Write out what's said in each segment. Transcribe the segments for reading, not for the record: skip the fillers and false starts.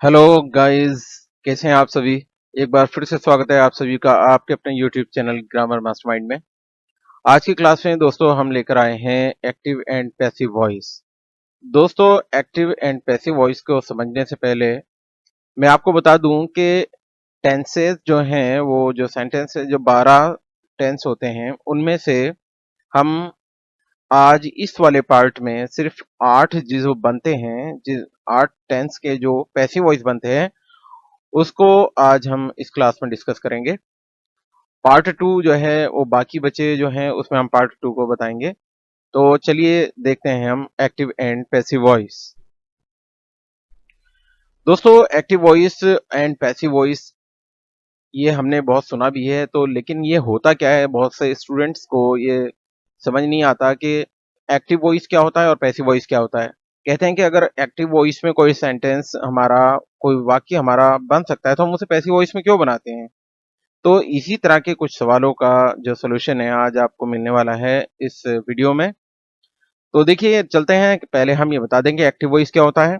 Hello guys, कैसे हैं आप सभी। एक बार फिर से स्वागत है आप सभी का आपके अपने यूट्यूब चैनल ग्रामर मास्टरमाइंड में। आज की क्लास में दोस्तों हम लेकर आए हैं एक्टिव एंड पैसिव वॉइस। दोस्तों, एक्टिव एंड पैसिव वॉइस को समझने से पहले मैं आपको बता दूं कि टेंसेस जो हैं, वो जो सेंटेंस जो 12 टेंस होते हैं, उनमें से हम आज इस वाले पार्ट में सिर्फ 8 जो बनते हैं, जिस 8 टेंस के जो पैसिव वॉइस बनते हैं, उसको आज हम इस क्लास में डिस्कस करेंगे। पार्ट टू जो है वो बाकी बचे जो हैं उसमें हम पार्ट टू को बताएंगे। तो चलिए देखते हैं हम एक्टिव एंड पैसिव वॉइस। दोस्तों, active voice and passive voice ये हमने बहुत सुना भी है, तो लेकिन ये होता क्या है, बहुत से स्टूडेंट्स को ये समझ नहीं आता कि एक्टिव वॉइस क्या होता है और पैसिव वॉइस क्या होता है। कहते हैं कि अगर एक्टिव वॉइस में कोई सेंटेंस हमारा, कोई वाक्य हमारा बन सकता है, तो हम उसे पैसिव वॉइस में क्यों बनाते हैं। तो इसी तरह के कुछ सवालों का जो सॉल्यूशन है आज आपको मिलने वाला है इस वीडियो में। तो देखिए, चलते हैं, पहले हम ये बता देंगे एक्टिव वॉइस क्या होता है।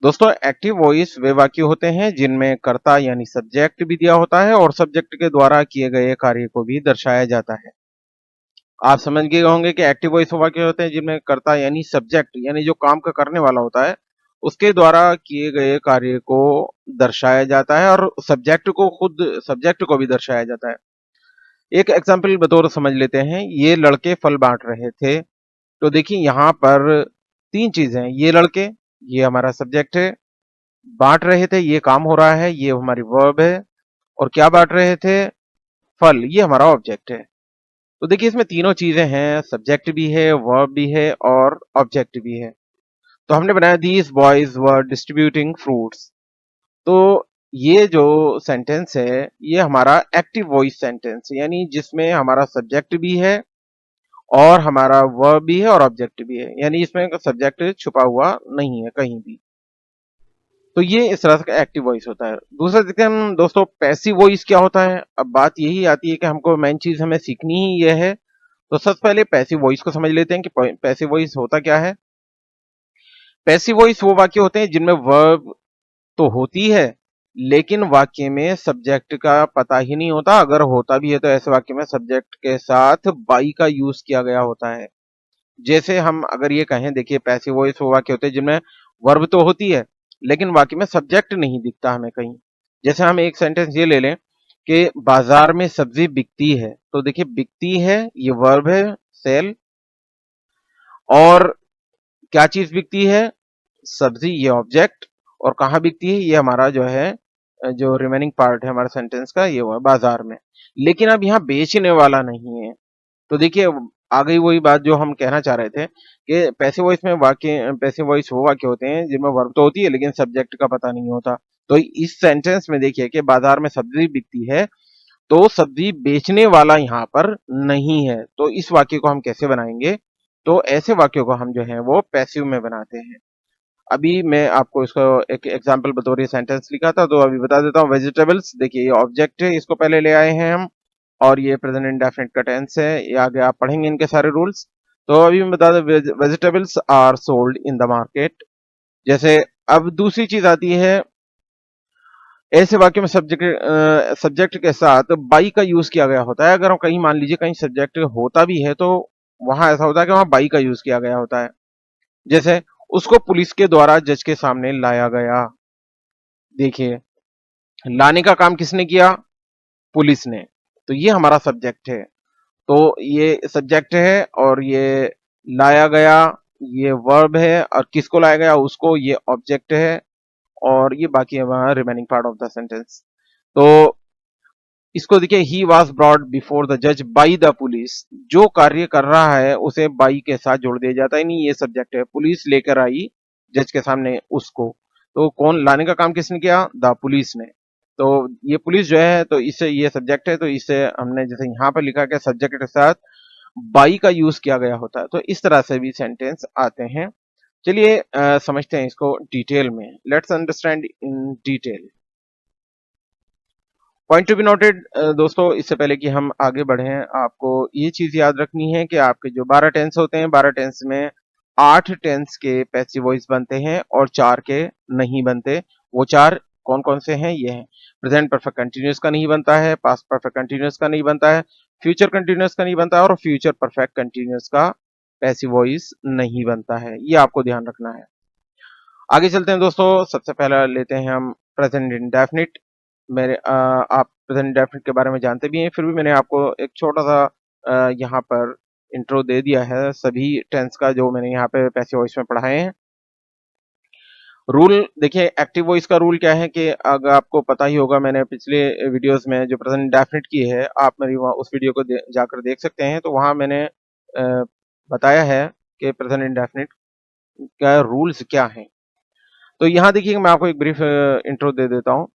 दोस्तों, एक्टिव वॉइस वे वाक्य होते हैं जिनमें कर्ता यानी सब्जेक्ट भी दिया होता है और सब्जेक्ट के द्वारा किए गए कार्य को भी दर्शाया जाता है। आप समझ गए होंगे कि एक्टिव वॉइस वो वाक्य होते हैं जिनमें कर्ता यानी सब्जेक्ट यानी जो काम का करने वाला होता है, उसके द्वारा किए गए कार्य को दर्शाया जाता है और सब्जेक्ट को, खुद सब्जेक्ट को भी दर्शाया जाता है। एक एग्जाम्पल बतौर समझ लेते हैं। ये लड़के फल बांट रहे थे। तो देखिए, यहाँ पर तीन चीजें हैं। ये लड़के, ये हमारा सब्जेक्ट है। बांट रहे थे, ये काम हो रहा है, ये हमारी वर्ब है। और क्या बांट रहे थे, फल, ये हमारा ऑब्जेक्ट है। तो देखिए, इसमें तीनों चीजें हैं, सब्जेक्ट भी है, वर्ब भी है और ऑब्जेक्ट भी है। तो हमने बनाया these boys were distributing fruits. तो ये जो सेंटेंस है, ये हमारा एक्टिव वॉइस सेंटेंस है, यानी जिसमें हमारा सब्जेक्ट भी है और हमारा वर्ब भी है और ऑब्जेक्ट भी है, यानी इसमें सब्जेक्ट छुपा हुआ नहीं है कहीं भी। तो ये इस तरह का एक्टिव वॉइस होता है। दूसरा देखते हैं हम दोस्तों, पैसिव वॉइस क्या होता है। अब बात यही आती है कि हमको मेन चीज हमें सीखनी ही ये है। तो सबसे पहले पैसिव वॉइस को समझ लेते हैं कि पैसिव वॉइस होता क्या है। पैसिव वॉइस वो वाक्य होते हैं जिनमें वर्ब तो होती है, लेकिन वाक्य में सब्जेक्ट का पता ही नहीं होता। अगर होता भी है तो ऐसे वाक्य में सब्जेक्ट के साथ बाई का यूज किया गया होता है। जैसे हम अगर ये कहें, देखिए, पैसिव वॉइस वो वाक्य होते हैं जिनमें वर्ब तो होती है, लेकिन वाक्य में सब्जेक्ट नहीं दिखता हमें कहीं। जैसे हम एक सेंटेंस ये ले लें कि बाजार में सब्जी बिकती है। तो देखिए, बिकती है ये वर्ब है, सेल। और क्या चीज बिकती है, सब्जी, ये ऑब्जेक्ट। और कहाँ बिकती है, ये हमारा जो है, जो रिमेनिंग पार्ट है हमारे सेंटेंस का, ये हुआ बाजार में। लेकिन अब यहाँ बेचने वाला नहीं है। तो देखिए, आ गई वही बात जो हम कहना चाह रहे थे कि पैसिव वॉइस में वाक्य, पैसिव वॉइस वो वाक्य होते हैं जिनमें वर्ब तो होती है लेकिन सब्जेक्ट का पता नहीं होता। तो इस सेंटेंस में देखिए कि बाजार में सब्जी बिकती है, तो सब्जी बेचने वाला यहाँ पर नहीं है। तो इस वाक्य को हम कैसे बनाएंगे। तो ऐसे वाक्यों को हम जो है वो पैसिव में बनाते हैं। अभी मैं आपको इसको एक एग्जांपल बतौर ये सेंटेंस लिखा था, तो अभी बता देता हूँ। वेजिटेबल्स, देखिए ये ऑब्जेक्ट है, इसको पहले ले आए हैं हम। और ये प्रेजेंट इंडेफिनिट का टेंस है। ये आगे आप पढ़ेंगे इनके सारे रूल्स। तो अभी मैं बता दें, vegetables are sold in the market. जैसे, अब दूसरी चीज आती है, ऐसे वाक्य में सब्जेक्ट के साथ बाई का यूज किया गया होता है। अगर हम कहीं, मान लीजिए कहीं सब्जेक्ट होता भी है, तो वहां ऐसा होता है कि वहां बाई का यूज किया गया होता है। जैसे, उसको पुलिस के द्वारा जज के सामने लाया गया। देखिए, लाने का काम किसने किया, पुलिस ने। तो ये हमारा सब्जेक्ट है। तो ये सब्जेक्ट है और ये लाया गया, ये वर्ब है। और किसको लाया गया, उसको, ये ऑब्जेक्ट है। और ये बाकी है वहां remaining part of the sentence. तो इसको देखिए, he was broad before the जज बाई द पुलिस। जो कार्य कर रहा है उसे बाई के साथ जोड़ दिया जाता है, नहीं, ये सब्जेक्ट है। पुलिस लेकर आई जज के सामने उसको। तो कौन, लाने का काम किसने किया, द पुलिस ने। तो ये पुलिस जो है, तो इससे ये सब्जेक्ट है, तो इससे हमने जैसे यहाँ पर लिखा कि सब्जेक्ट के साथ बाई का यूज किया गया होता है। तो इस तरह से भी सेंटेंस आते हैं। चलिए समझते हैं इसको डिटेल में। Let's understand in detail. Point to be noted दोस्तों, इससे पहले कि हम आगे बढ़ें, आपको ये चीज याद रखनी है कि आपके जो 12 टेंस होते हैं, 12 टेंस में 8 टेंस के पैसिव वॉइस बनते हैं और 4 के नहीं बनते। वो 4 कौन-कौन से हैं? ये हैं। प्रेजेंट परफेक्ट कंटीन्यूअस का नहीं बनता है, पास्ट परफेक्ट कंटीन्यूअस का नहीं बनता है, फ्यूचर कंटीन्यूअस का नहीं बनता है और फ्यूचर परफेक्ट कंटीन्यूअस का पैसिव वॉइस नहीं बनता है। ये आपको ध्यान रखना है। आगे चलते हैं दोस्तों, सबसे पहला लेते हैं हम प्रेजेंट इंडेफिनिट। आप प्रेजेंट इंडेफिनिट के बारे में जानते भी हैं, फिर भी मैंने आपको एक छोटा-सा यहाँ पर इंट्रो दे दिया है सभी टेंस का जो मैंने यहाँ पे पैसिव वॉइस में पढ़ाए हैं। रूल देखिए, एक्टिव वॉइस का रूल क्या है कि अगर आपको पता ही होगा, मैंने पिछले वीडियोस में जो प्रेजेंट इंडेफिनिट की है, आप मेरी वहाँ उस वीडियो को जाकर देख सकते हैं। तो वहाँ मैंने बताया है कि प्रेजेंट इंडेफिनिट का रूल्स क्या हैं। तो यहाँ देखिए, मैं आपको एक ब्रीफ इंट्रो दे देता हूँ।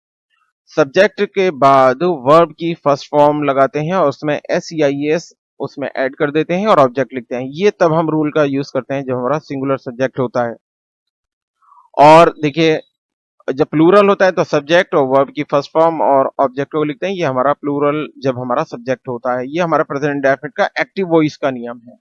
सब्जेक्ट के बाद वर्ब की फर्स्ट फॉर्म लगाते हैं और उसमें एस उसमें ऐड कर देते हैं और ऑब्जेक्ट लिखते हैं। ये तब हम रूल का यूज करते हैं जब हमारा सिंगुलर सब्जेक्ट होता है। और देखिए, जब प्लूरल होता है तो सब्जेक्ट और वर्ब की फर्स्ट फॉर्म और ऑब्जेक्ट को लिखते हैं। ये हमारा प्लूरल जब हमारा सब्जेक्ट होता है। ये हमारा प्रेजेंट इंडेफिनिट का एक्टिव वॉइस का नियम है।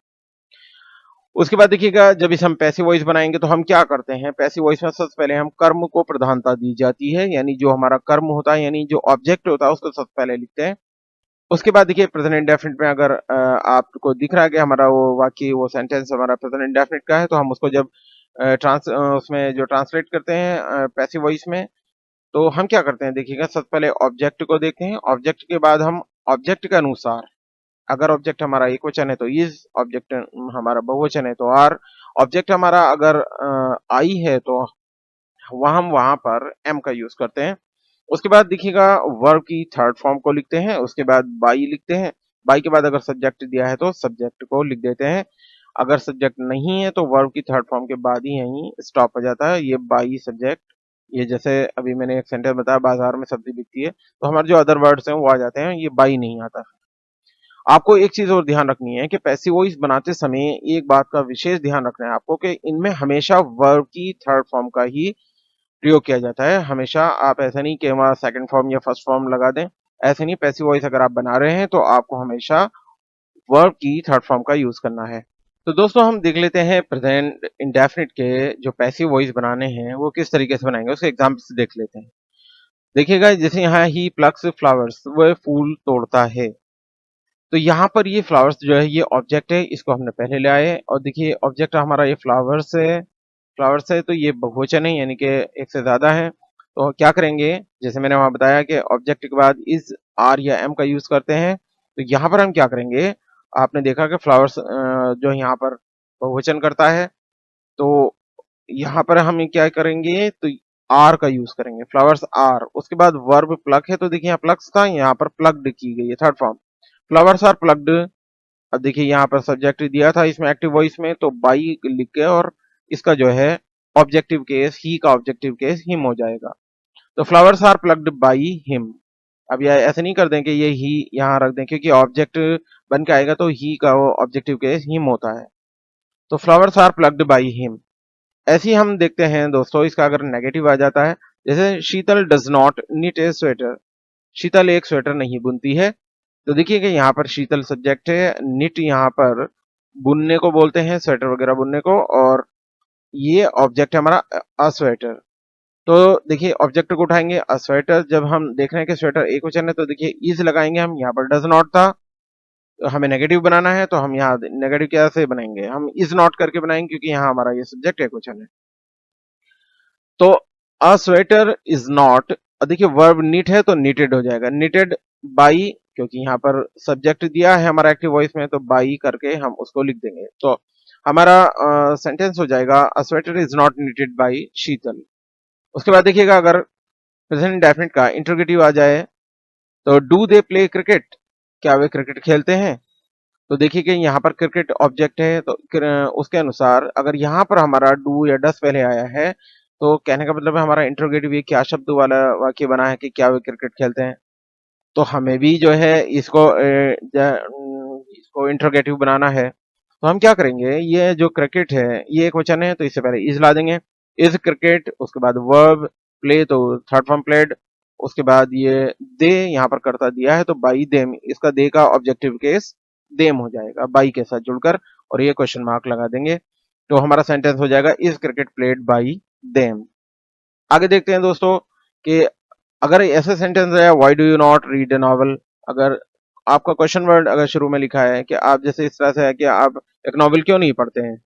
उसके बाद देखिएगा, जब इसे हम पैसिव वॉइस बनाएंगे तो हम क्या करते हैं, पैसिव वॉइस में सबसे पहले हम कर्म को प्रधानता दी जाती है, यानी जो हमारा कर्म होता है, यानी जो ऑब्जेक्ट होता है उसको सबसे पहले लिखते हैं। उसके बाद देखिए, प्रेजेंट इंडेफिनिट में अगर आपको दिख रहा है कि हमारा वो वाक्य, वो सेंटेंस हमारा प्रेजेंट इंडेफिनिट का है, तो हम उसको जब उसमें जो ट्रांसलेट करते हैं पैसिव वॉइस में, तो हम क्या करते हैं देखिएगा, सबसे पहले ऑब्जेक्ट को देखते हैं। ऑब्जेक्ट के बाद हम ऑब्जेक्ट के अनुसार, अगर ऑब्जेक्ट हमारा एकवचन है तो इज, ऑब्जेक्ट हमारा बहुवचन है तो आर, ऑब्जेक्ट हमारा अगर आई है तो हम वहां पर एम का यूज करते हैं। उसके बाद देखिएगा, वर्ब की थर्ड फॉर्म को लिखते हैं। उसके बाद बाई लिखते हैं। बाई के बाद अगर सब्जेक्ट दिया है तो सब्जेक्ट को लिख देते हैं। अगर सब्जेक्ट नहीं है तो वर्ब की थर्ड फॉर्म के बाद ही यहीं स्टॉप हो जाता है, ये बाई सब्जेक्ट। ये जैसे अभी मैंने एक सेंटेंस बताया, बाजार में सब्जी बिकती है, तो हमारे जो अदर वर्ड्स हैं वो आ जाते हैं, ये बाई नहीं आता। आपको एक चीज और ध्यान रखनी है कि पैसिव वॉइस बनाते समय एक बात का विशेष ध्यान रखना है आपको कि इनमें हमेशा वर्ब की थर्ड फॉर्म का ही प्रयोग किया जाता है। हमेशा आप ऐसा नहीं कि वहाँ सेकंड फॉर्म या फर्स्ट फॉर्म लगा दें। ऐसे नहीं, पैसिव वॉइस अगर आप बना रहे हैं तो आपको हमेशा वर्ब की थर्ड फॉर्म का यूज करना है। तो दोस्तों, हम देख लेते हैं प्रेजेंट इंडेफिनिट के जो पैसिव वॉइस बनाने हैं वो किस तरीके से बनाएंगे, उसके एग्जाम्पल्स देख लेते हैं। देखिएगा, जैसे यहाँ ही प्लक्स फ्लावर्स, वह फूल तोड़ता है। तो यहाँ पर ये फ्लावर्स जो है ये ऑब्जेक्ट है, इसको हमने पहले ले आए और देखिए ऑब्जेक्ट हमारा ये फ्लावर्स है तो ये बहुवचन है, यानी कि एक से ज्यादा है। तो क्या करेंगे, जैसे मैंने वहां बताया कि ऑब्जेक्ट के बाद इज, आर या एम का यूज करते हैं। तो यहाँ पर हम क्या करेंगे, आपने देखा कि फ्लावर्स जो यहाँ पर बहुवचन करता है, तो यहाँ पर हम क्या करेंगे, तो आर का यूज करेंगे, फ्लावर्स आर। उसके बाद वर्ब प्लग है, तो देखिए यहाँ प्लग्स था, यहाँ पर प्लग्ड की गई है third form, flowers are plucked. अब देखिए यहाँ पर सब्जेक्ट दिया था इसमें एक्टिव वॉइस में, तो बाई लिख के और इसका जो है ऑब्जेक्टिव केस, ही का ऑब्जेक्टिव केस हिम हो जाएगा। तो flowers are plucked by him. अब ये ऐसे नहीं कर दें कि ये ही यहाँ रख दें, क्योंकि ऑब्जेक्ट बन के आएगा तो ही का वो ऑब्जेक्टिव केस हिम होता है। तो flowers are plucked by him. ऐसे ही हम देखते हैं दोस्तों, इसका अगर नेगेटिव आ जाता है, जैसे Sheetal does not knit a sweater, Sheetal एक स्वेटर नहीं बुनती है। तो देखिए कि यहाँ पर शीतल सब्जेक्ट है, निट यहाँ पर बुनने को बोलते हैं, स्वेटर वगैरह बुनने को, और ये ऑब्जेक्ट है हमारा अ स्वेटर। तो देखिए ऑब्जेक्ट को उठाएंगे अ स्वेटर, जब हम देख रहे हैं कि स्वेटर एक वचन है तो देखिए इज लगाएंगे हम, यहाँ पर डज नॉट था, तो हमें नेगेटिव बनाना है तो हम यहाँ नेगेटिव कैसे बनाएंगे, हम इज नॉट करके बनाएंगे, क्योंकि यहाँ हमारा ये सब्जेक्ट एक वचन है। तो अ स्वेटर इज नॉट, देखिए वर्ब नीट है तो नीटेड हो जाएगा, नीटेड बाई, क्योंकि यहाँ पर सब्जेक्ट दिया है हमारा एक्टिव वॉइस में, तो बाई करके हम उसको लिख देंगे। तो हमारा सेंटेंस हो जाएगा a sweater is not knitted by Sheetal. उसके बाद देखिएगा, अगर प्रेजेंट इंडेफिनिट का इंटरोगेटिव आ जाए, तो डू दे प्ले क्रिकेट, क्या वे क्रिकेट खेलते हैं। तो देखिए कि यहाँ पर क्रिकेट ऑब्जेक्ट है, तो उसके अनुसार अगर यहाँ पर हमारा डू या डस पहले आया है, तो कहने का मतलब है हमारा इंट्रोगेटिव ये क्या शब्द वाला वाक्य बना है कि क्या वे क्रिकेट खेलते हैं। तो हमें भी जो है इसको इंट्रोगेटिव बनाना है, तो हम क्या करेंगे, ये जो क्रिकेट है ये एक वचन है, तो इससे पहले इज ला देंगे, इज क्रिकेट। उसके बाद वर्ब प्ले, तो थर्ड फॉर्म प्लेड। उसके बाद ये दे यहाँ पर करता दिया है, तो बाई देम, इसका दे का ऑब्जेक्टिव केस देम हो जाएगा बाई के साथ जुड़कर, और ये क्वेश्चन मार्क लगा देंगे। तो हमारा सेंटेंस हो जाएगा is cricket played by them. आगे देखते हैं दोस्तों कि अगर ऐसे सेंटेंस है, why do you not read A novel, अगर आपका क्वेश्चन वर्ड अगर शुरू में लिखा है कि आप जैसे इस तरह से है कि आप एक नॉवल क्यों नहीं पढ़ते हैं,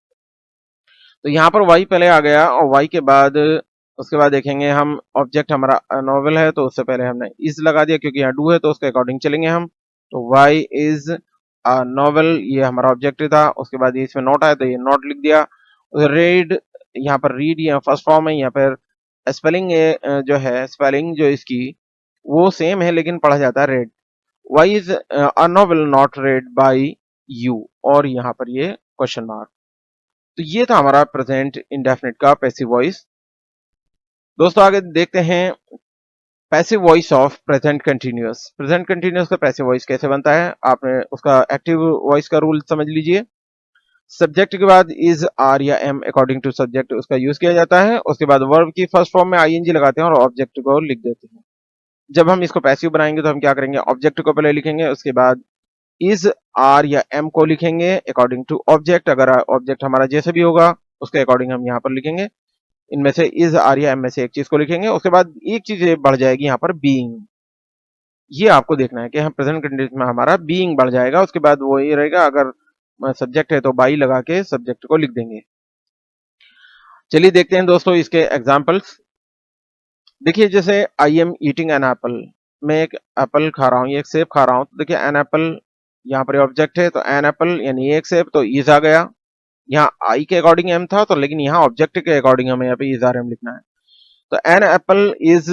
तो यहाँ पर वाई पहले आ गया और वाई के बाद उसके बाद देखेंगे हम ऑब्जेक्ट हमारा नॉवल है तो उससे पहले हमने इज लगा दिया क्योंकि यहाँ डू है तो उसके अकॉर्डिंग चलेंगे हम। तो वाई इज नॉवल ये हमारा ऑब्जेक्ट था, उसके बाद ये इसमें नॉट आया तो ये नॉट लिख दिया। रेड यहाँ पर रीड यहाँ फर्स्ट फॉर्म है, यहाँ पर स्पेलिंग जो है स्पेलिंग जो इसकी वो सेम है लेकिन पढ़ा जाता है read. Why is a novel not read by you, और यहाँ पर ये क्वेश्चन मार्क। तो ये था हमारा प्रेजेंट इंडेफिनिट का पैसिव वॉइस। दोस्तों आगे देखते हैं passive voice of present continuous. Present continuous का पैसिव वॉइस कैसे बनता है, आपने उसका एक्टिव वॉइस का रूल समझ लीजिए। सब्जेक्ट के बाद इज आर या एम अकॉर्डिंग टू सब्जेक्ट उसका यूज किया जाता है, उसके बाद वर्ब की फर्स्ट फॉर्म में आईएनजी लगाते हैं और ऑब्जेक्ट को लिख देते हैं। जब हम इसको पैसिव बनाएंगे तो हम क्या करेंगे, ऑब्जेक्ट को पहले लिखेंगे, उसके बाद इज आर या एम को लिखेंगे अकॉर्डिंग टू ऑब्जेक्ट, अगर ऑब्जेक्ट हमारा जैसे भी होगा उसके अकॉर्डिंग हम यहाँ पर लिखेंगे। इनमें से इज आर या एम में से एक चीज को लिखेंगे, उसके बाद एक चीज बढ़ जाएगी यहाँ पर बीइंग। ये आपको देखना है कि हम प्रेजेंट कंडीशन में हमारा बीइंग बढ़ जाएगा, उसके बाद वो ये रहेगा, अगर सब्जेक्ट है तो बाई लगा के सब्जेक्ट को लिख देंगे। चलिए देखते हैं दोस्तों इसके एग्जाम्पल्स। देखिए जैसे I am eating an apple, मैं एक एप्पल खा रहा हूँ, ये एक सेब खा रहा हूँ, तो देखिए एन एप्पल यहाँ पर ऑब्जेक्ट है तो एन एप्पल यानी एक सेब, तो इज आ गया। यहाँ आई के अकॉर्डिंग एम था तो लेकिन यहाँ ऑब्जेक्ट के अकॉर्डिंग हमें यहाँ पे इज आर एम लिखना है। तो an apple is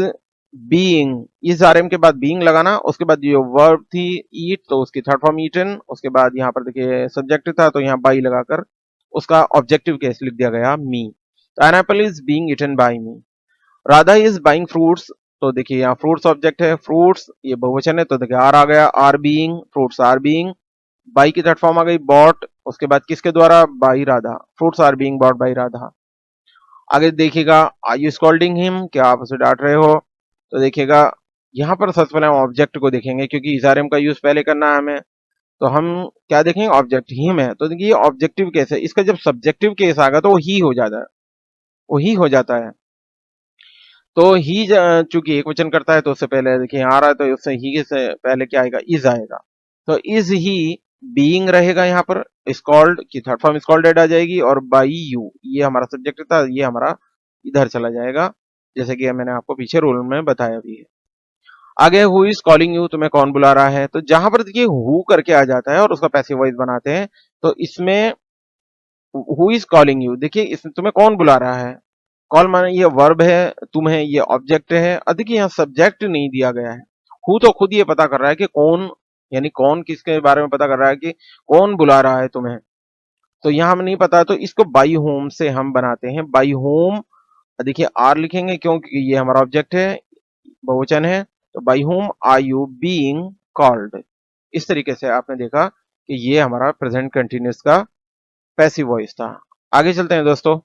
being, is are am के बाद बीइंग लगाना, उसके बाद जो वर्ब थी ईट तो उसकी थर्ड फॉर्म ईटन, उसके बाद यहाँ पर देखिए सब्जेक्ट था तो यहाँ बाई लगाकर उसका ऑब्जेक्टिव केस लिख दिया गया मी। तो an apple is being eaten by me. Radha is buying fruits, तो देखिए यहाँ फ्रूट्स ऑब्जेक्ट है, फ्रूट्स ये बहुवचन है तो देखिए आर आ गया, are being fruits are being. Buy की थर्ड फॉर्म आ गई बॉट, उसके बाद किसके द्वारा, by Radha, fruits are being bought by Radha. आगे देखिएगा आर यू स्कॉल्डिंग हिम, क्या आप उसे डांट रहे हो, तो देखिएगा यहाँ पर सबसे पहले हम ऑब्जेक्ट को देखेंगे क्योंकि इजारम का यूज पहले करना है हमें, तो हम क्या देखेंगे ऑब्जेक्ट हिम है, तो देखिए ऑब्जेक्टिव केस है, इसका जब सब्जेक्टिव केस आएगा तो वो ही हो जाता है, वो ही हो जाता है। तो ही चूंकि एक वचन करता है तो उससे पहले देखिए आ रहा है तो उससे ही से पहले क्या आएगा, इज आएगा, तो इज ही बीइंग रहेगा यहाँ पर, स्कॉल्ड की थर्ड फॉर्म स्कॉल्डेड आ जाएगी, और बाई यू ये हमारा सब्जेक्ट था, ये हमारा इधर चला जाएगा जैसे कि मैंने आपको पीछे रूल में बताया भी है। आगे हु इज कॉलिंग यू, तुम्हें कौन बुला रहा है, तो जहां पर देखिए हु करके आ जाता है और उसका पैसिव वॉइस बनाते हैं, तो इसमें हु इज कॉलिंग यू, देखिए इसमें तुम्हें कौन बुला रहा है, कॉल माने ये वर्ब है, तुम है ये ऑब्जेक्ट है, देखिए यहाँ सब्जेक्ट नहीं दिया गया है। हु तो खुद ये पता कर रहा है कि कौन, यानी कौन किसके बारे में पता कर रहा है कि कौन बुला रहा है तुम्हें, तो यहाँ हमें नहीं पता, तो इसको बाई होम से हम बनाते हैं, बाई होम देखिए आर लिखेंगे क्योंकि ये हमारा ऑब्जेक्ट है, बहुवचन है, तो by whom are you being called. इस तरीके से आपने देखा कि ये हमारा प्रेजेंट कंटिन्यूअस का पैसिव वॉइस था। आगे चलते हैं दोस्तों,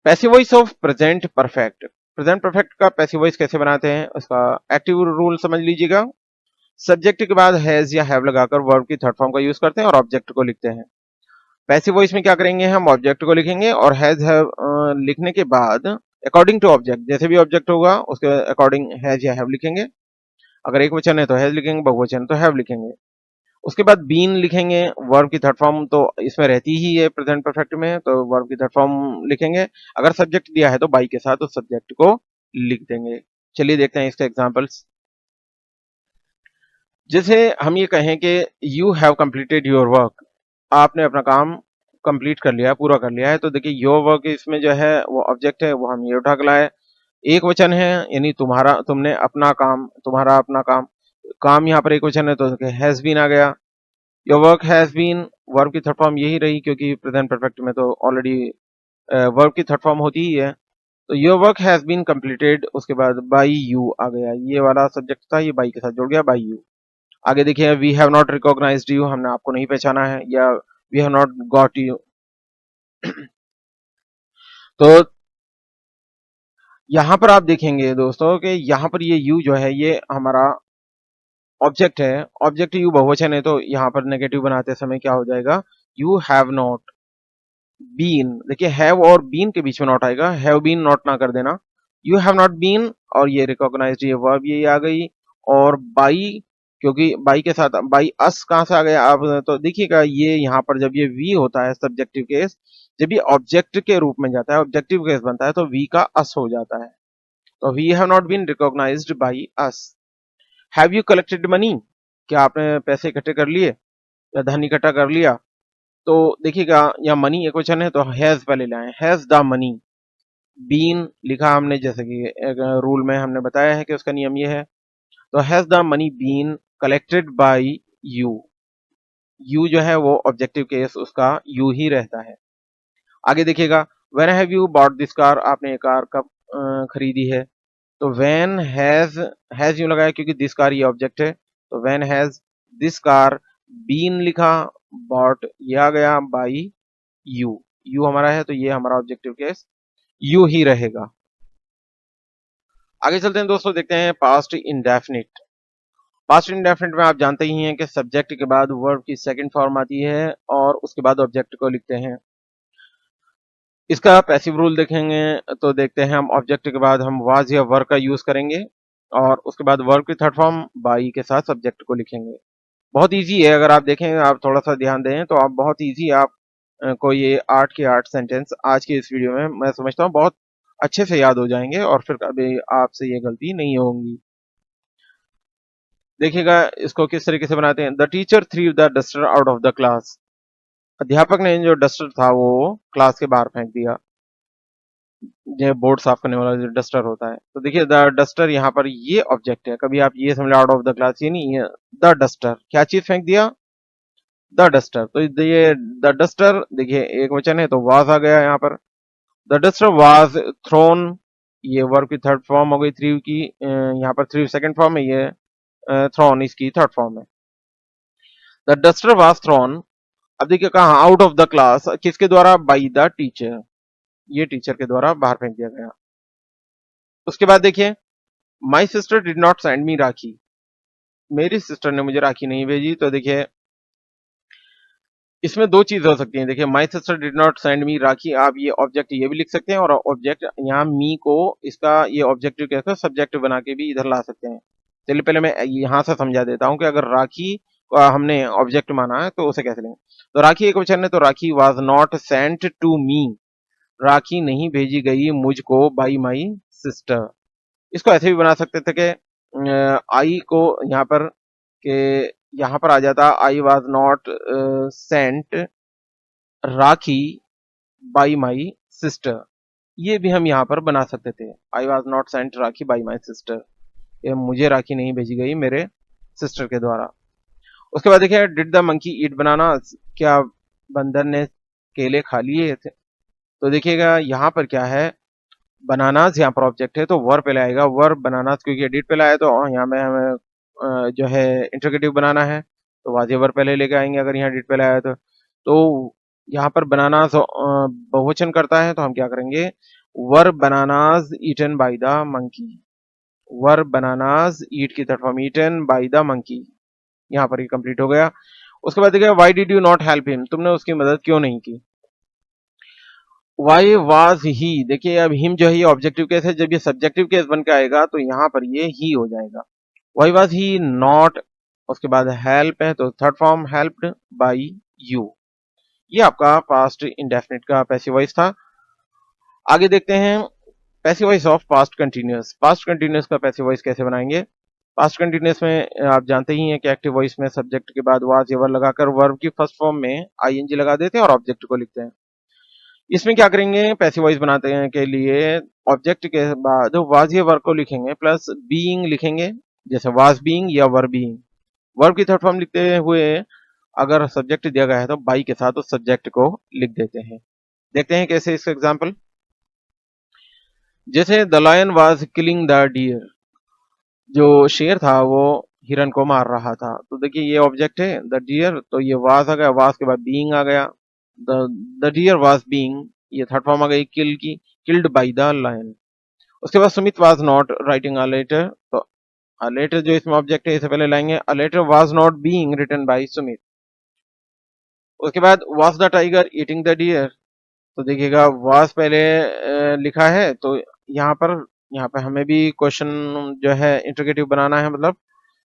passive voice of present perfect. Present perfect का पैसिव वॉइस कैसे बनाते हैं, उसका एक्टिव रूल समझ लीजिएगा। सब्जेक्ट के बाद हैज या हैव लगाकर वर्ब की थर्ड फॉर्म का यूज करते हैं और ऑब्जेक्ट को लिखते हैं। पैसिव वॉइस में क्या करेंगे, हम ऑब्जेक्ट को लिखेंगे और हैज हैव लिखने के बाद अकॉर्डिंग टू ऑब्जेक्ट, जैसे भी ऑब्जेक्ट होगा उसके अकॉर्डिंग हैज या हैव लिखेंगे, अगर एक वचन है तो हैज लिखेंगे, बहुवचन है तो हैव लिखेंगे। उसके बाद बीन लिखेंगे, वर्ब की थर्ड फॉर्म तो इसमें रहती ही है प्रेजेंट परफेक्ट में, तो वर्ब की थर्ड फॉर्म लिखेंगे, अगर सब्जेक्ट दिया है तो बाई के साथ उस सब्जेक्ट को लिख देंगे। चलिए देखते हैं इसके एग्जांपल्स। जैसे हम ये कहें कि you have completed your work, आपने अपना काम कंप्लीट कर लिया है, पूरा कर लिया है, तो देखिए योर वर्क इसमें जो है वो ऑब्जेक्ट है, वो हम ये उठा के लाए, एक वचन है यानी तुम्हारा, तुमने अपना काम, तुम्हारा अपना काम, काम यहाँ पर एक वचन है तो हैज बीन आ गया। Your work has been, verb की थर्ड फॉर्म यही रही क्योंकि प्रेजेंट परफेक्ट में तो ऑलरेडी वर्ब की थर्ड फॉर्म होती ही है, तो your work has been completed, उसके बाद बाई यू आ गया, ये वाला सब्जेक्ट था, ये बाई के साथ जुड़ गया, बाई यू। आगे देखिए we have not recognised you, हमने आपको नहीं पहचाना है, या we have not got you. तो यहाँ पर आप देखेंगे दोस्तों कि यहाँ पर ये यू जो है ये हमारा ऑब्जेक्ट है, ऑब्जेक्ट यू बहुवचन है, तो यहाँ पर नेगेटिव बनाते समय क्या हो जाएगा, यू हैव नॉट, बीन, देखिए हैव और बीन के बीच में नॉट आएगा, हैव बीन नॉट ना कर देना। यू हैव नॉट बीन, और ये रिकॉग्नाइज्ड, ये वर्ब ये आ गई। और बाई, क्योंकि बाई के साथ बाई अस कहाँ से आ गया आप तो देखिएगा, ये यहाँ पर जब ये वी होता है सब्जेक्टिव केस, जब ये ऑब्जेक्ट के रूप में जाता है, ऑब्जेक्टिव केस बनता है, तो वी का अस हो जाता है। तो we have not been recognised by us. Have you collected money, क्या आपने पैसे इकट्ठे कर लिए या धन इकट्ठा कर लिया? तो देखिएगा यहाँ मनी एक वचन है तो हैज पहले लाए, हैज द मनी बीन लिखा हमने, जैसे कि एक रूल में हमने बताया है कि उसका नियम ये है। तो has the money been collected by you, you जो है वो ऑब्जेक्टिव केस उसका यू ही रहता है। आगे देखिएगा, when have you bought this car, आपने ये कार कब खरीदी है? तो व्हेन हैज यूं लगाया क्योंकि दिस कार ये ऑब्जेक्ट है, तो when has this car been लिखा, बॉट ये आ गया बाई यू, यू हमारा है तो ये हमारा ऑब्जेक्टिव केस यू ही रहेगा। आगे चलते हैं दोस्तों, देखते हैं पास्ट इंडेफिनिट। पास्ट इंडेफिनिट में आप जानते ही हैं कि सब्जेक्ट के बाद वर्ब की सेकंड फॉर्म आती है और उसके बाद ऑब्जेक्ट को लिखते हैं। इसका पैसिव रूल देखेंगे तो देखते हैं हम ऑब्जेक्ट के बाद हम वाज या वर का यूज करेंगे और उसके बाद वर्ब की थर्ड फॉर्म बाई के साथ सब्जेक्ट को लिखेंगे। बहुत इजी है, अगर आप देखें, आप थोड़ा सा ध्यान दें तो आप बहुत इजी, आप को ये 8 के 8 सेंटेंस आज के इस वीडियो में मैं समझता हूँ बहुत अच्छे से याद हो जाएंगे और फिर कभी आपसे ये गलती नहीं होगी। देखिएगा इसको किस तरीके से बनाते हैं। The teacher threw the duster out of the class, अध्यापक ने जो डस्टर था वो क्लास के बाहर फेंक दिया, ये बोर्ड साफ करने वाला जो डस्टर होता है। तो देखिए द डस्टर यहाँ पर ये ऑब्जेक्ट है, कभी आप ये समझ आउट ऑफ द क्लास, ये नहीं है। द डस्टर क्या चीज फेंक दिया? The duster. तो ये द डस्टर देखिए एक वचन है तो वाज आ गया यहाँ पर। द डस्टर वाज थ्रोन, ये वर्ब की थर्ड फॉर्म हो गई थ्री की, यहाँ पर थ्री सेकंड फॉर्म है, ये थ्रोन इसकी थर्ड फॉर्म है। द डस्टर वाज थ्रोन, अब देखिए कहा आउट ऑफ द क्लास, किसके द्वारा? बाई द टीचर, ये टीचर के द्वारा बाहर फेंक दिया गया। उसके बाद देखिए my sister did not send me rakhi, मेरी सिस्टर ने मुझे राखी नहीं भेजी। तो देखिए इसमें दो चीजें हो सकती हैं। देखिए my sister did not send me rakhi, आप ये ऑब्जेक्ट ये भी लिख सकते हैं और ऑब्जेक्ट यहाँ मी को इसका ये ऑब्जेक्टिव कहकर सब्जेक्ट बना के भी इधर ला सकते हैं। चलिए पहले मैं यहाँ से समझा देता हूँ कि अगर राखी को हमने ऑब्जेक्ट माना है तो उसे कैसे लेंगे। तो राखी एक वचन है तो rakhi was not sent to me, rakhi नहीं भेजी गई मुझको बाई माई सिस्टर। इसको ऐसे भी बना सकते थे कि आई को यहाँ पर के यहाँ पर आ जाता I was not Saint rakhi by my sister, ये भी हम यहाँ पर बना सकते थे। I was not Saint rakhi by my sister, ये मुझे राखी नहीं भेजी गई मेरे सिस्टर के द्वारा। उसके बाद देखिए डिड द मंकी ईट बनाना, क्या बंदर ने केले खा लिए थे? तो देखिएगा यहाँ पर क्या है, बनानास यहाँ पर ऑब्जेक्ट है तो वर्ब पहले आएगा, वर्ब बनानास क्योंकि डिड पहले आया तो यहाँ में हमें जो है इंटरगेटिव बनाना है तो वाजिब वर्ब पहले लेके आएंगे अगर यहाँ डिड पहले आया तो यहाँ पर बनानास बहुवचन करता है तो हम क्या करेंगे, verb bananas eaten by the monkey, verb bananas eat की third form eaten by the monkey, यहाँ पर ये कंप्लीट हो गया। उसके बाद देखिए why did you not help him, तुमने उसकी मदद क्यों नहीं की? वाई वाज ही, देखिए अब हिम जो है ये ऑब्जेक्टिव केस है, जब ये सब्जेक्टिव केस बन के आएगा तो यहाँ पर ये ही हो जाएगा। वाई वाज ही नॉट, उसके बाद हेल्प है तो third form helped bye you. ये आपका पास्ट इंडेफिनिट का पैसिव वॉइस था। आगे देखते हैं passive voice of past continuous. Past continuous का पैसिव वॉइस कैसे बनाएंगे? पास्ट कंटिन्यूअस में आप जानते ही हैं कि एक्टिव वॉइस में सब्जेक्ट के बाद वाज या वर लगाकर वर्ब की फर्स्ट फॉर्म में आईएनजी लगा देते हैं और ऑब्जेक्ट को लिखते हैं। इसमें क्या करेंगे, पैसिव वॉइस बनाते हैं के लिए ऑब्जेक्ट के बाद वाज या वर्ब को लिखेंगे प्लस बीइंग लिखेंगे, जैसे वाज बीइंग या वर बीइंग। वर्ब की थर्ड फॉर्म लिखते हुए अगर सब्जेक्ट दिया गया है तो बाई के साथ उस सब्जेक्ट को लिख देते हैं। देखते हैं कैसे इसका एग्जांपल, जैसे the lion was killing the deer, जो शेर था वो हिरन को मार रहा था। तो देखिए ये ऑब्जेक्ट है द डियर, तो ये वाज आ गया, वाज के बाद बीइंग आ गया, द डियर वाज बीइंग, ये थर्ड फॉर्म आ गई किल की, किल्ड बाय द लायन। उसके बाद Sumit was not writing a letter, तो अ लेटर जो इसमें ऑब्जेक्ट है इसे पहले लाएंगे, a letter was not being written by Sumit. उसके बाद was the tiger eating the deer, तो देखिएगा वाज पहले लिखा है, तो यहाँ पर हमें भी क्वेश्चन जो है इंटरोगेटिव बनाना है, मतलब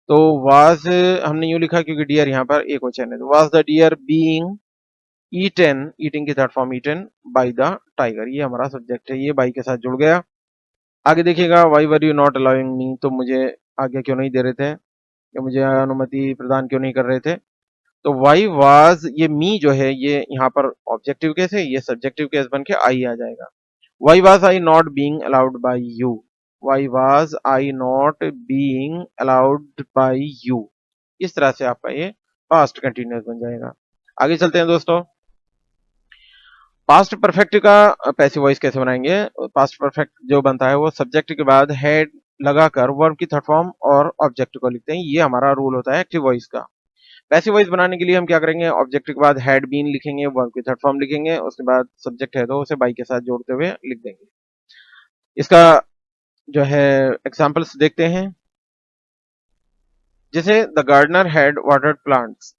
तो वाज हमने यूं लिखा क्योंकि डियर यहाँ पर एक क्वेश्चन है, तो was the deer being eaten, eating की third form eaten by the tiger, ये हमारा सब्जेक्ट है, ये बाई के साथ जुड़ गया। आगे देखिएगा why were you not allowing me, तो मुझे आगे क्यों नहीं दे रहे थे, या मुझे अनुमति प्रदान क्यों नहीं कर रहे थे। तो वाई वाज, ये मी जो है ये यहाँ पर ऑब्जेक्टिव केस है, ये सब्जेक्टिव केस बन के आई आ जाएगा। Why was I not being allowed by you, why was I not being allowed by you, इस तरह से आपका ये पास्ट कंटिन्यूअस बन जाएगा। आगे चलते हैं दोस्तों, पास्ट परफेक्ट का पैसिव वॉइस कैसे बनाएंगे। पास्ट परफेक्ट जो बनता है वो सब्जेक्ट के बाद हेड लगाकर वर्ब की थर्ड फॉर्म और ऑब्जेक्ट को लिखते हैं, ये हमारा रूल होता है एक्टिव वॉइस का। पैसिव वॉइस बनाने के लिए हम क्या करेंगे, ऑब्जेक्ट के बाद हैड बीन लिखेंगे, वर्ब की थर्ड फॉर्म लिखेंगे, उसके बाद सब्जेक्ट है तो उसे बाई के साथ जोड़ते हुए लिख देंगे। इसका जो है एग्जांपल्स देखते हैं, जैसे the gardener had watered plants,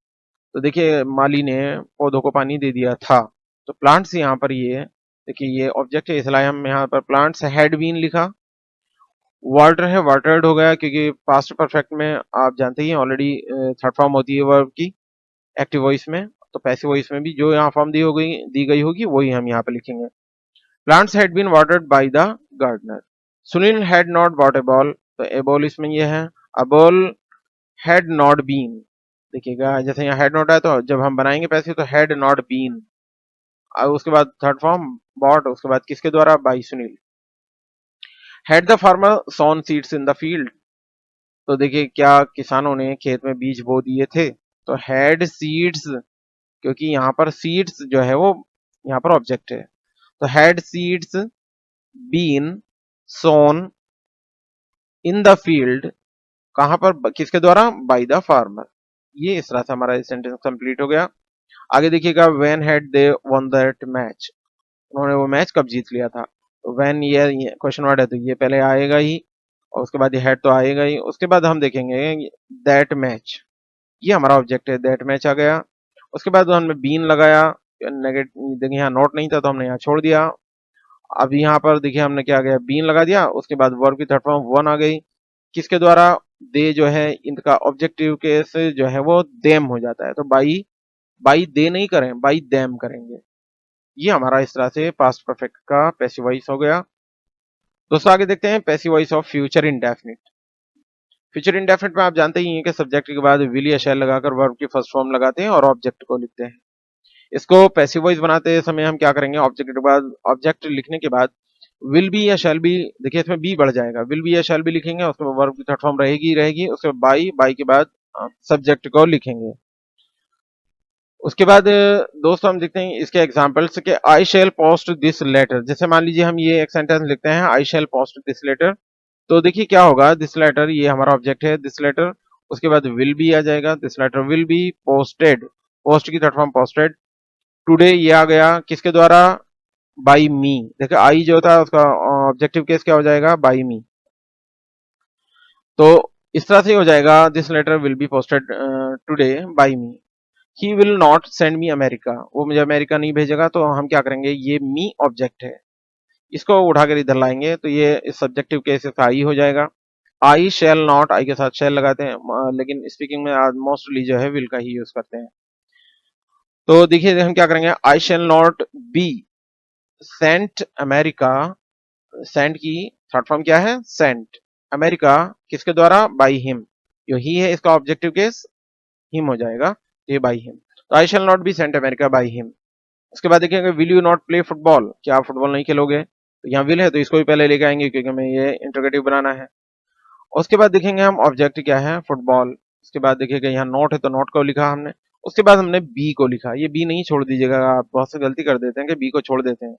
तो देखिए माली ने पौधों को पानी दे दिया था, तो प्लांट्स यहाँ पर ये देखिए ये ऑब्जेक्ट है, इसलिए हम यहाँ पर प्लांट्स हैड बीन लिखा। वाटर है वाटर्ड हो गया, क्योंकि पास्ट परफेक्ट में आप जानते ही ऑलरेडी थर्ड फॉर्म होती है वर्ब की एक्टिव वॉइस में, तो पैसिव वॉइस में भी जो यहाँ फॉर्म दी गई होगी वही हम यहाँ पे लिखेंगे। Plants had been watered by the gardener. Sunil had not bought a ball, तो ए बॉल इसमें ये है, a ball had not been, देखिएगा जैसे यहाँ हैड नॉट है तो जब हम बनाएंगे पैसिव तो हैड नॉट बीन, और उसके बाद थर्ड फॉर्म बॉट, उसके बाद किसके द्वारा, by Sunil. Had the farmer sown seeds in the field, तो देखिए क्या किसानों ने खेत में बीज बो दिए थे, तो हैड सीड्स, क्योंकि यहाँ पर सीड्स जो है वो यहाँ पर ऑब्जेक्ट है, तो had seeds been sown in the field, कहां पर, किसके द्वारा, बाय द फार्मर। ये इस तरह से हमारा सेंटेंस कंप्लीट हो गया। आगे देखिएगा when had they one that match, उन्होंने वो मैच कब जीत लिया था, तो व्हेन ये क्वेश्चन वर्ड है तो ये पहले आएगा ही, और उसके बाद ये हैड तो आएगा ही, उसके बाद हम देखेंगे दैट मैच, ये हमारा ऑब्जेक्ट है, दैट मैच आ गया। उसके बाद हमने बीन लगाया, नेगेटिव देखिए यहाँ नोट नहीं था तो हमने यहाँ छोड़ दिया। अब यहाँ पर देखिए हमने क्या गया, बीन लगा दिया, उसके बाद वर्ब की थर्ड फॉर्म वन आ गई, किसके द्वारा, दे जो है इनका ऑब्जेक्टिव केस जो है वो देम हो जाता है, तो बाई, बाई दे नहीं करें, बाई देम करेंगे। ये हमारा इस तरह से पास्ट परफेक्ट का पैसिव वॉइस हो गया। दोस्तों आगे देखते हैं passive voice of future indefinite. Future indefinite में आप जानते ही हैं कि सब्जेक्ट के बाद विल या शैल लगाकर वर्ब की फर्स्ट फॉर्म लगाते हैं और ऑब्जेक्ट को लिखते हैं। इसको पैसिव वॉइस बनाते समय हम क्या करेंगे, ऑब्जेक्ट के बाद, ऑब्जेक्ट लिखने के बाद विल बी या शैल बी, देखिए इसमें बी बढ़ जाएगा, विल बी या शैल बी लिखेंगे, उसके बाद वर्ब की थर्ड फॉर्म रहेगी, उसके बाद बाई, बाई के बाद सब्जेक्ट को लिखेंगे। उसके बाद दोस्तों हम देखते हैं इसके एग्जांपल्स के, आई शैल पोस्ट दिस लेटर, जैसे मान लीजिए हम ये एक सेंटेंस लिखते हैं, आई शैल पोस्ट दिस लेटर, तो देखिए क्या होगा, दिस लेटर ये हमारा ऑब्जेक्ट है, दिस लेटर, उसके बाद विल बी आ जाएगा, this letter will be posted, post की थर्ड फॉर्म पोस्टेड, टुडे ये आ गया, किसके द्वारा, बाई मी, देखिए आई जो होता है उसका ऑब्जेक्टिव केस क्या हो जाएगा, बाई मी, तो इस तरह से हो जाएगा, this letter will be posted today by me. He will not send me America, वो मुझे अमेरिका नहीं भेजेगा, तो हम क्या करेंगे, ये मी ऑब्जेक्ट है, इसको उठाकर इधर लाएंगे तो ये इस सब्जेक्टिव केस का आई हो जाएगा। आई शैल नॉट, आई के साथ शैल लगाते हैं, लेकिन स्पीकिंग में मोस्टली जो है विल का ही यूज करते हैं। तो देखिए हम क्या करेंगे, I shall not be sent America, sent की थर्ड फॉर्म क्या है, सेंट, अमेरिका किसके द्वारा, बाई हिम, जो ही है इसका ऑब्जेक्टिव केस हिम हो जाएगा, तो ये बाई हिम, तो I shall not be sent America by him. उसके बाद देखेंगे will you not play football, क्या आप फुटबॉल नहीं खेलोगे, तो यहाँ विल है तो इसको भी पहले लेके आएंगे क्योंकि हमें ये इंटरोगेटिव बनाना है। उसके बाद देखेंगे हम ऑब्जेक्ट क्या है, फुटबॉल, उसके बाद देखिएगा यहाँ नॉट है तो नॉट को लिखा हमने, उसके बाद हमने बी को लिखा, ये बी नहीं छोड़ दीजिएगा, आप बहुत से गलती कर देते हैं कि बी को छोड़ देते हैं,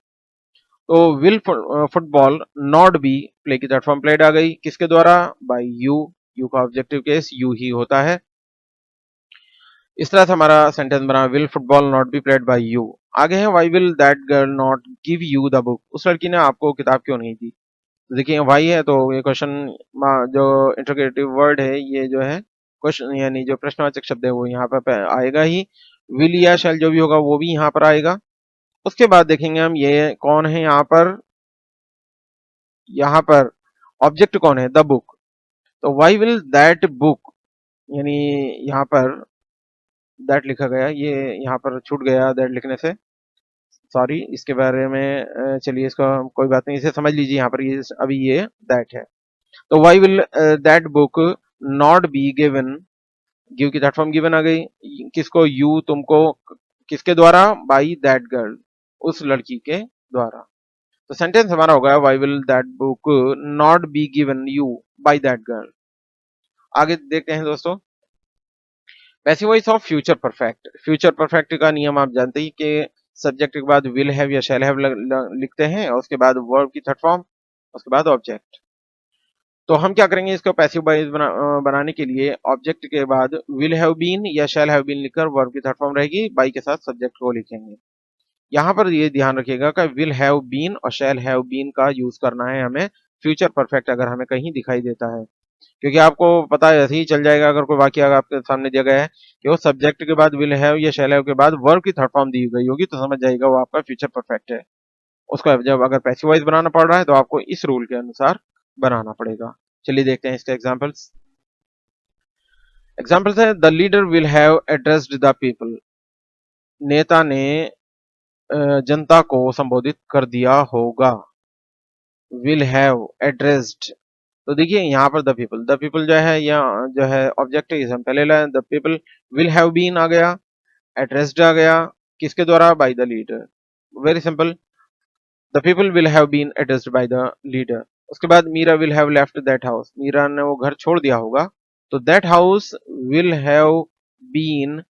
तो will football not be, play की थर्ड फॉर्म प्लेड आ गई, किसके द्वारा, बाय यू, यू का ऑब्जेक्टिव केस यू ही होता है। इस तरह से हमारा सेंटेंस बना, will football not be played by you. आगे है why will that girl not give you the book, उस लड़की ने आपको किताब क्यों नहीं दी, तो देखिए वाई है तो ये क्वेश्चन जो इंटरोगेटिव वर्ड है ये जो है क्वेश्चन यानी जो प्रश्नवाचक शब्द है वो यहाँ पर आएगा ही, विल या शैल जो भी होगा वो भी यहाँ पर आएगा। उसके बाद देखेंगे हम ये कौन है यहाँ पर ऑब्जेक्ट कौन है, द बुक। तो वाई विल दैट बुक, यानी यहाँ पर दैट लिखा गया, ये यहाँ पर छूट गया दैट लिखने से, सॉरी इसके बारे में चलिए इसका कोई बात नहीं, इसे समझ लीजिए, यहाँ पर ये अभी ये दैट है। तो why will that book not be given, give की दैट फॉर्म गिवन आ गई, किसको, यू तुमको, किसके द्वारा, बाई दैट गर्ल, उस लड़की के द्वारा। तो सेंटेंस हमारा होगा why will that book not be given you by that girl. आगे देखते हैं दोस्तों, passive voice of future perfect. Future perfect का नियम आप जानते ही कि सब्जेक्ट के बाद विल हैव या शैल हैव लिखते हैं, और उसके बाद वर्ब की थर्ड फॉर्म, उसके बाद ऑब्जेक्ट। तो हम क्या करेंगे, इसको पैसिव वॉइस बनाने के लिए ऑब्जेक्ट के बाद विल हैव बीन या शैल हैव बीन लिखकर वर्ब की थर्ड फॉर्म रहेगी, बाई के साथ सब्जेक्ट को लिखेंगे। यहाँ पर ये ध्यान रखिएगा कि विल हैव बीन और शैल हैव बीन का यूज करना है हमें फ्यूचर परफेक्ट अगर हमें कहीं दिखाई देता है, क्योंकि आपको पता है ऐसे ही चल जाएगा, अगर कोई वाक्य अगर आपके सामने दिया गया है कि वो सब्जेक्ट के बाद विल हैव या शैल हैव के बाद वर्ब की थर्ड फॉर्म दी गई होगी, तो समझ जाएगा वो आपका फ्यूचर परफेक्ट है। उसको जब अगर पैसिव वॉइस बनाना पड़ रहा है तो आपको इस रूल के अनुसार बनाना पड़ेगा। चलिए देखते हैं इसके एग्जाम्पल्स। एग्जाम्पल्स है, the leader will have addressed the people, नेता ने जनता को संबोधित कर दिया होगा। विल हैव एड्रेस्ड, तो देखिए यहाँ पर द पीपल जो है या जो है ऑब्जेक्ट है, हम पहले लाए, the people will have been आ गया, एड्रेस्ड आ गया, किसके द्वारा, by the leader. Very simple, the people will have been addressed by the leader. उसके बाद Meera will have left that house, Meera ने वो घर छोड़ दिया होगा, तो that house will have been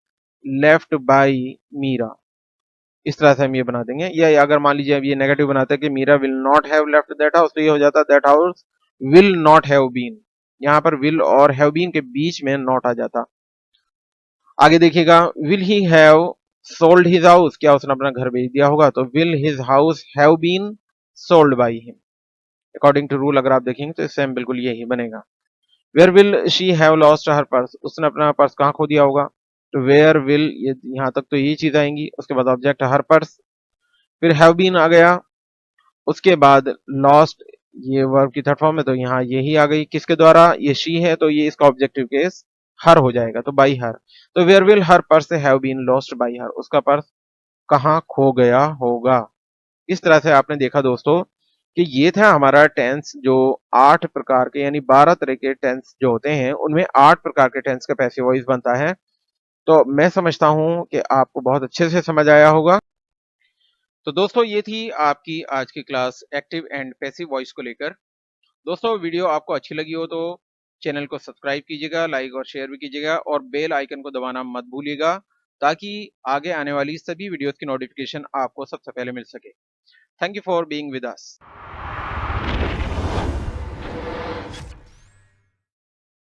left by Meera. इस तरह से हम ये बना देंगे, या अगर मान लीजिए अब ये नेगेटिव बनाते हैं कि Meera will not have left that house, तो ये हो जाता that house will not have been, यहाँ पर विल और हैव बीन के बीच में नॉट आ जाता। आगे देखिएगा, will he have sold his house, क्या उसने अपना घर बेच दिया होगा, तो will his house have been sold by him. According to rule अगर आप देखेंगे तो सेम बिल्कुल यही बनेगा। Where will she have lost her purse, उसने अपना पर्स कहाँ खो दिया होगा, तो वेयर विल, ये यहाँ तक तो यही चीज आएंगी। उसके बाद ऑब्जेक्ट हर पर्स, फिर हैव बीन आ गया, उसके बाद लॉस्ट, ये वर्ब की थर्ड फॉर्म है तो यहाँ यही आ गई, किसके द्वारा, ये शी है तो ये इसका ऑब्जेक्टिव केस हर हो जाएगा, तो बाई हर। तो where will her purse have been lost by her, उसका पर्स कहाँ खो गया होगा। इस तरह से आपने देखा दोस्तों कि ये था हमारा टेंस, जो 8 प्रकार के यानी 12 तरह के टेंस जो होते हैं उनमें 8 प्रकार के टेंस का पैसिव वॉइस बनता है। तो मैं समझता हूं कि आपको बहुत अच्छे से समझ आया होगा। तो दोस्तों ये थी आपकी आज की class active and passive voice को लेकर। दोस्तों वीडियो आपको अच्छी लगी हो तो चैनल को सब्सक्राइब कीजिएगा, लाइक और शेयर भी कीजिएगा, और बेल आइकन को दबाना मत भूलिएगा, ताकि आगे आने वाली सभी वीडियोस की नोटिफिकेशन आपको सबसे पहले मिल सके। Thank you for being with us.